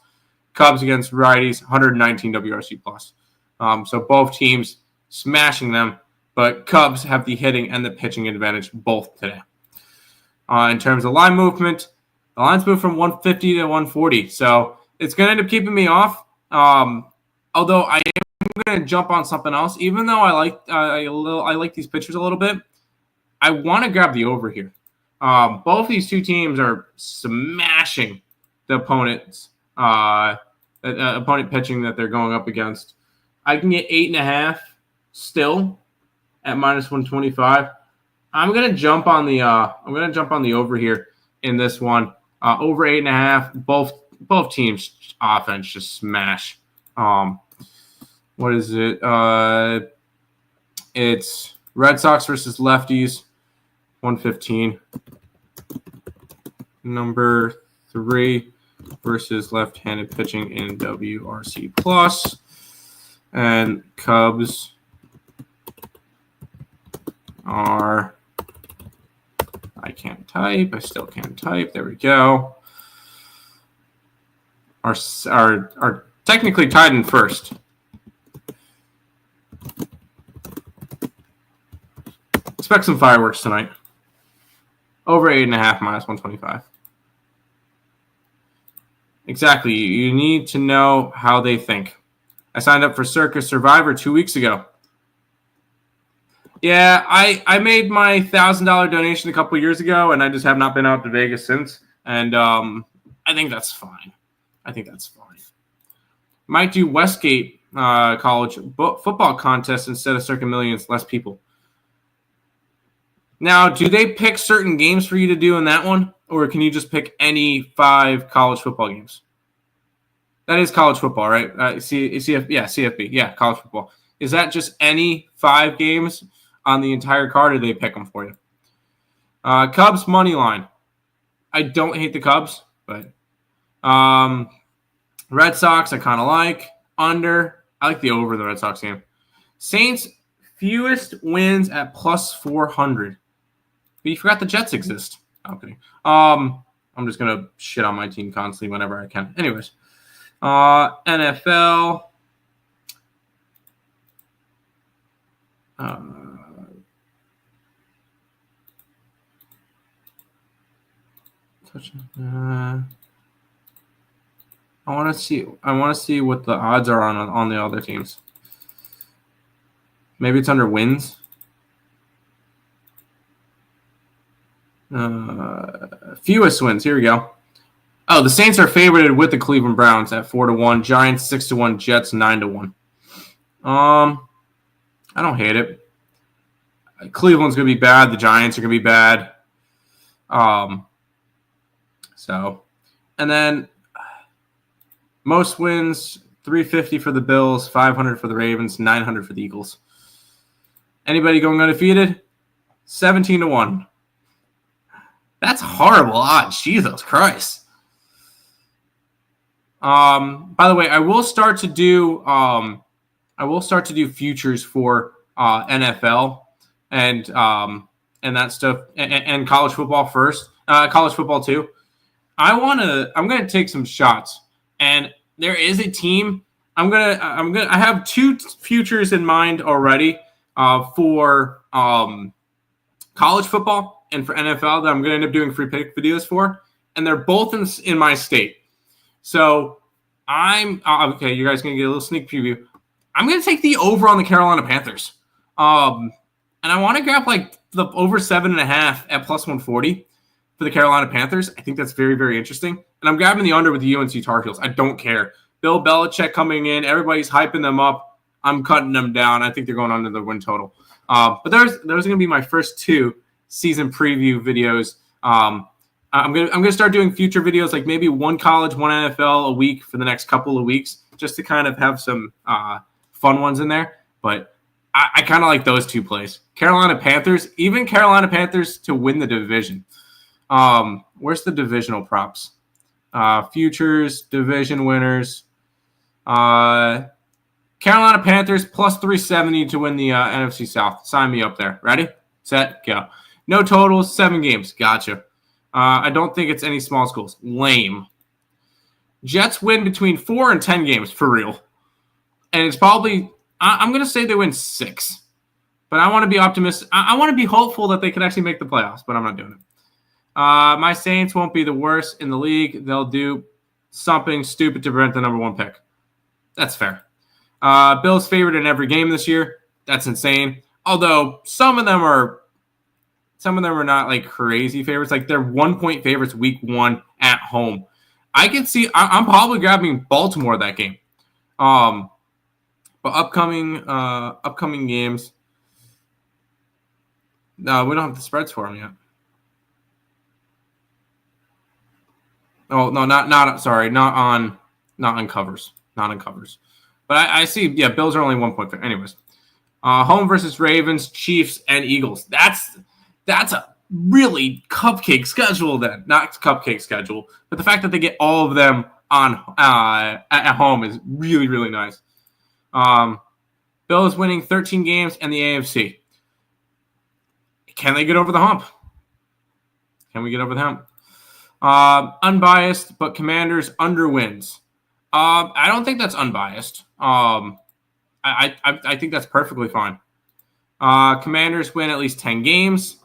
Cubs against righties, 119 WRC plus. So both teams smashing them, but Cubs have the hitting and the pitching advantage both today. In terms of line movement, the lines moved from 150 to 140, so it's going to end up keeping me off. Although I am going to jump on something else, even though I like these pitchers a little bit, I want to grab the over here. Both these two teams are smashing the opponents. Opponent pitching that they're going up against. I can get 8.5 still at -125. I'm gonna jump on the over here in this one. Over 8.5. Both teams offense just smash. What is it? It's Red Sox versus lefties. 115. Number 3 versus left-handed pitching in WRC plus, and Cubs are, I can't type. I still can't type. There we go. Are technically tied in first. Expect some fireworks tonight. Over 8.5 -125. Exactly. You need to know how they think. I signed up for Circus Survivor 2 weeks ago. Yeah, I made my $1,000 donation a couple years ago, and I just have not been out to Vegas since. And I think that's fine. Might do Westgate College football contest instead of Circa Millions, less people. Now, do they pick certain games for you to do in that one? Or can you just pick any 5 college football games? That is college football, right? CFB. Yeah, college football. Is that just any 5 games on the entire card, or do they pick them for you? Cubs money line. I don't hate the Cubs, but Red Sox I kind of like. Under. I like the over the Red Sox game. Saints fewest wins at +400. But you forgot the Jets exist. Okay. I'm just gonna shit on my team constantly whenever I can. Anyways, NFL. I want to see what the odds are on the other teams. Maybe it's under wins. Fewest wins. Here we go. Oh, the Saints are favored with the Cleveland Browns at 4-1. Giants 6-1. Jets 9-1. I don't hate it. Cleveland's gonna be bad. The Giants are gonna be bad. And then most wins 350 for the Bills, 500 for the Ravens, 900 for the Eagles. Anybody going undefeated? 17-1. That's horrible odds. Jesus Christ. By the way, I will start to do futures for NFL and that stuff and college football first. College football too. I'm gonna take some shots, and there is a team. I have 2 futures in mind already for college football and for NFL that I'm going to end up doing free pick videos for, and they're both in my state. So I'm okay. You guys going to get a little sneak preview. I'm going to take the over on the Carolina Panthers, and I want to grab like the over 7.5 at +140 for the Carolina Panthers. I think that's very, very interesting, and I'm grabbing the under with the UNC Tar Heels. I don't care. Bill Belichick coming in, everybody's hyping them up. I'm cutting them down. I think they're going under the win total. But those are going to be my first 2 season preview videos. I'm gonna start doing future videos, like maybe one college, one NFL a week for the next couple of weeks, just to kind of have some fun ones in there. But I kind of like those 2 plays. Carolina Panthers to win the division. Where's the divisional props? Futures, division winners. Carolina Panthers plus 370 to win the NFC South. Sign me up there. Ready, set, go. No totals, 7 games. Gotcha. I don't think it's any small schools. Lame. Jets win between 4 and 10 games, for real. And it's probably, I'm going to say they win 6. But I want to be optimistic. I want to be hopeful that they can actually make the playoffs, but I'm not doing it. My Saints won't be the worst in the league. They'll do something stupid to prevent the number 1 pick. That's fair. Bills favored in every game this year. That's insane. Although some of them are not like crazy favorites. Like they're 1-point favorites week 1 at home. I can see. I'm probably grabbing Baltimore that game. But upcoming games. No, we don't have the spreads for them yet. Oh no, not on covers. Not on covers. But I see. Yeah, Bills are only 1 point. Anyways, home versus Ravens, Chiefs, and Eagles. That's a really cupcake schedule then. Not cupcake schedule, but the fact that they get all of them on at home is really, really nice. Bills winning 13 games and the AFC. Can they get over the hump? Can we get over the hump? Unbiased, but Commanders under wins. I don't think that's unbiased. I think that's perfectly fine. Commanders win at least 10 games.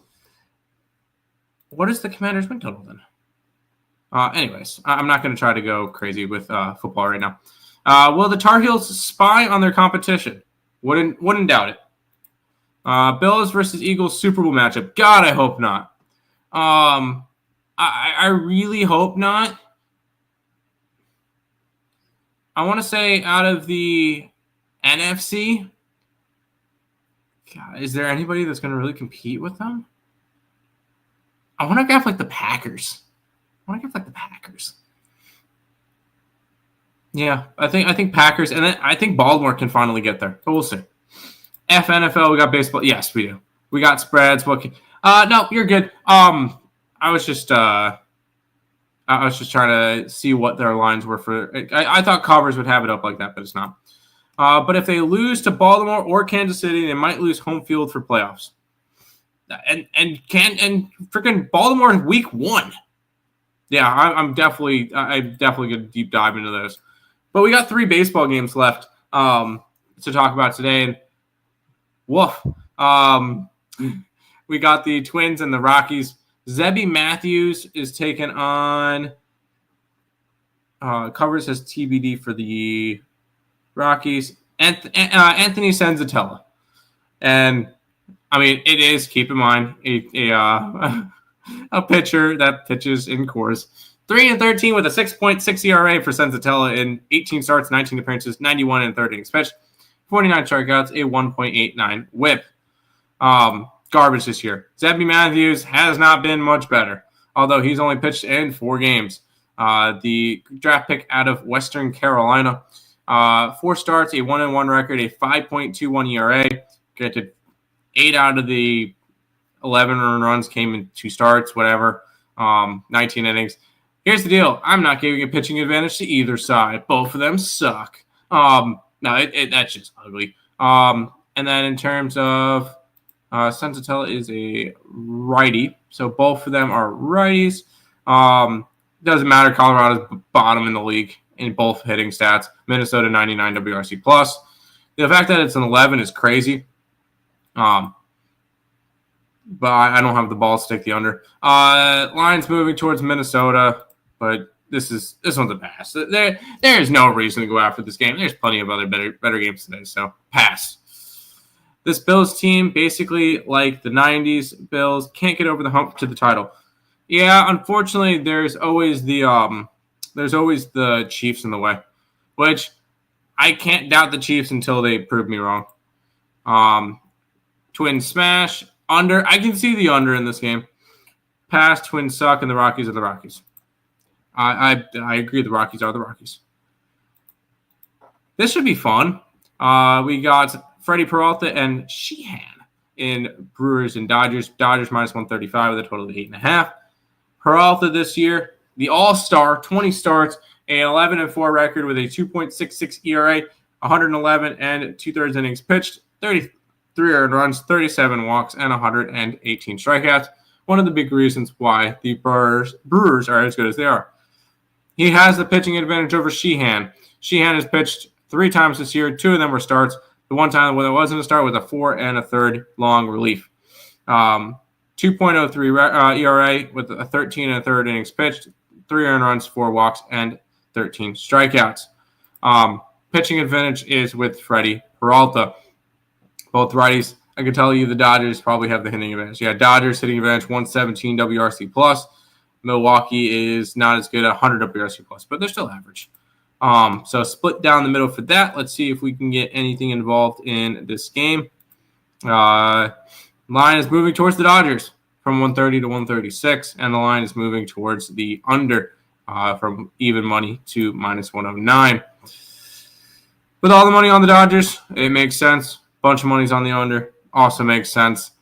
What is the Commanders win total then? Anyways, I'm not going to try to go crazy with football right now. Will the Tar Heels spy on their competition? Wouldn't doubt it. Bills versus Eagles Super Bowl matchup. God, I hope not. I really hope not. I want to say out of the NFC, God, is there anybody that's going to really compete with them? I want to grab like the Packers. Yeah, I think Packers, and then I think Baltimore can finally get there, but we'll see. NFL, we got baseball. Yes, we do. We got spreads. No, you're good. I was just trying to see what their lines were for. I thought Covers would have it up like that, but it's not. But if they lose to Baltimore or Kansas City, they might lose home field for playoffs. And freaking Baltimore in week 1. Yeah, I'm definitely gonna deep dive into those. But we got 3 baseball games left to talk about today. And woof. We got the Twins and the Rockies. Zebby Matthews is taking on Covers as TBD for the Rockies. Anthony Senzatella. And I mean, it is, keep in mind, a pitcher that pitches in Coors. 3-13 with a 6.6 ERA for Senzatella in 18 starts, 19 appearances, 91 and 30 pitched, 49 strikeouts, a 1.89 WHIP. Garbage this year. Zebby Matthews has not been much better, although he's only pitched in 4 games. The draft pick out of Western Carolina. 4 starts, a 1-1 record, a 5.21 ERA. Granted, 8 out of the 11 earned runs came in 2 starts, whatever. 19 innings. Here's the deal. I'm not giving a pitching advantage to either side. Both of them suck. No, that's just ugly. And then in terms of Senzatella is a righty, so both of them are righties. Doesn't matter. Colorado's bottom in the league in both hitting stats. Minnesota 99 WRC plus. The fact that it's an 11 is crazy. But I don't have the balls to take the under. Lions moving towards Minnesota, but this one's a pass. There is no reason to go after this game. There's plenty of other better games today, so pass. This Bills team, basically like the 90s Bills, can't get over the hump to the title. Yeah, unfortunately, there's always the Chiefs in the way, which I can't doubt the Chiefs until they prove me wrong. Twins smash. Under. I can see the under in this game. Pass. Twins suck, and the Rockies are the Rockies. I agree. The Rockies are the Rockies. This should be fun. We got Freddie Peralta and Sheehan in Brewers and Dodgers. Dodgers minus 135 with a total of 8.5. Peralta this year, the All-Star, 20 starts, an 11-4 record with a 2.66 ERA, 111 and 2/3 innings pitched, 33 earned runs, 37 walks, and 118 strikeouts. One of the big reasons why the Brewers are as good as they are. He has the pitching advantage over Sheehan. Sheehan has pitched 3 times this year. 2 of them were starts. The one time when it wasn't a start was a 4 1/3 long relief. 2.03 ERA with a 13 1/3 innings pitched, 3 earned runs, 4 walks, and 13 strikeouts. Pitching advantage is with Freddie Peralta. Both righties. I can tell you the Dodgers probably have the hitting advantage. Yeah, Dodgers hitting advantage 117 WRC plus. Milwaukee is not as good at 100 WRC plus, but they're still average. So split down the middle for that. Let's see if we can get anything involved in this game. Line is moving towards the Dodgers from 130 to 136, and the line is moving towards the under from even money to minus 109. With all the money on the Dodgers, it makes sense. Bunch of money's on the under. Also makes sense.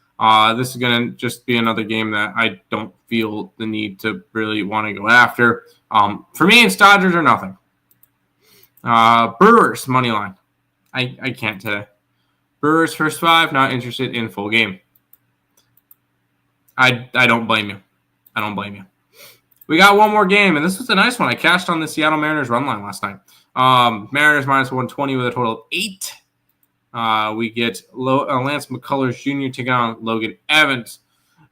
This is going to just be another game that I don't feel the need to really want to go after. For me, it's Dodgers or nothing. Brewers, money line. I can't today. Brewers first 5, not interested in full game. I don't blame you. I don't blame you. We got one more game, and this was a nice one. I cashed on the Seattle Mariners run line last night. Mariners minus 120 with a total of 8. We get Lance McCullers Jr. taking on Logan Evans.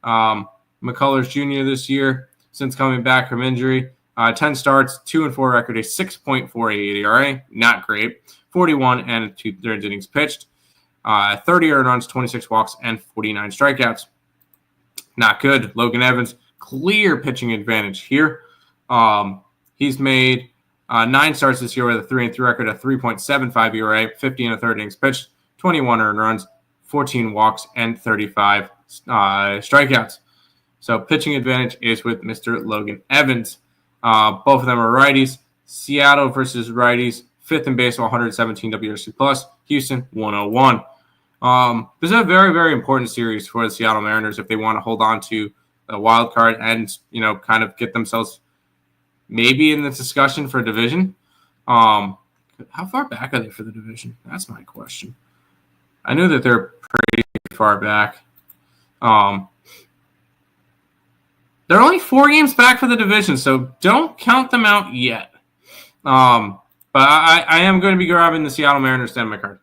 McCullers Jr. this year, since coming back from injury, 10 starts, 2-4 record, a 6.48 ERA, not great. 41 and 2/3 innings pitched, 30 earned runs, 26 walks, and 49 strikeouts. Not good. Logan Evans, clear pitching advantage here. He's made 9 starts this year with a 3-3 record, a 3.75 ERA, 50 1/3 innings pitched, 21 earned runs, 14 walks, and 35 strikeouts. So pitching advantage is with Mr. Logan Evans. Both of them are righties. Seattle versus righties. 5th in baseball, 117 WRC plus. Houston, 101. This is a very, very important series for the Seattle Mariners if they want to hold on to a wild card and, kind of get themselves maybe in the discussion for division. How far back are they for the division? That's my question. I knew that they're pretty far back. They're only 4 games back for the division, so don't count them out yet. But I am going to be grabbing the Seattle Mariners standby card,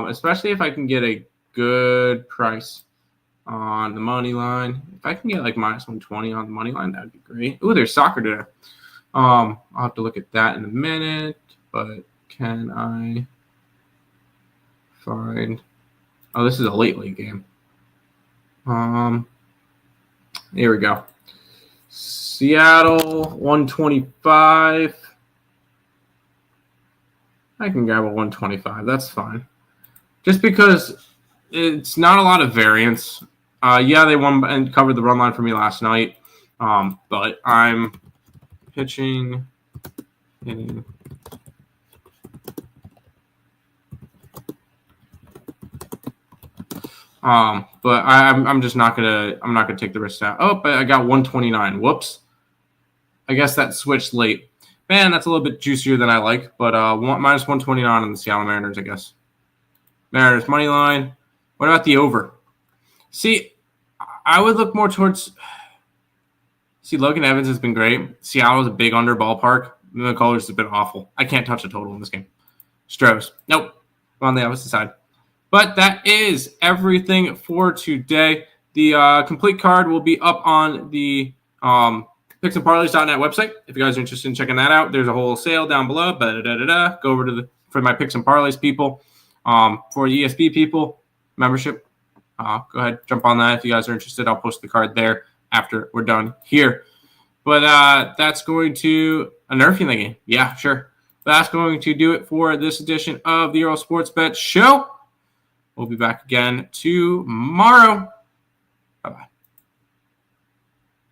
especially if I can get a good price on the money line. If I can get like minus 120 on the money line, that would be great. Ooh, there's soccer today. I'll have to look at that in a minute, but can I find... Oh, this is a late game. Here we go. Seattle, 125. I can grab a 125. That's fine. Just because it's not a lot of variance. Yeah, they won and covered the run line for me last night. But I'm pitching, hitting. But I'm just not gonna take the risk out. Oh, but I got 129. Whoops. I guess that switched late. Man, that's a little bit juicier than I like. But minus 129 on the Seattle Mariners, I guess. Mariners money line. What about the over? See, I would look more towards. See, Logan Evans has been great. Seattle is a big under ballpark. The McCullers has been awful. I can't touch a total in this game. Stros. Nope. I'm on the opposite side. But that is everything for today. The complete card will be up on the picksandparleys.net website. If you guys are interested in checking that out, there's a whole sale down below. Go over to for my Picks and Parleys people. For the ESB people, membership, go ahead, jump on that if you guys are interested. I'll post the card there after we're done here. But that's going to a nerfing the game. Yeah, sure. That's going to do it for this edition of the Earle Sports Bet Show. We'll be back again tomorrow.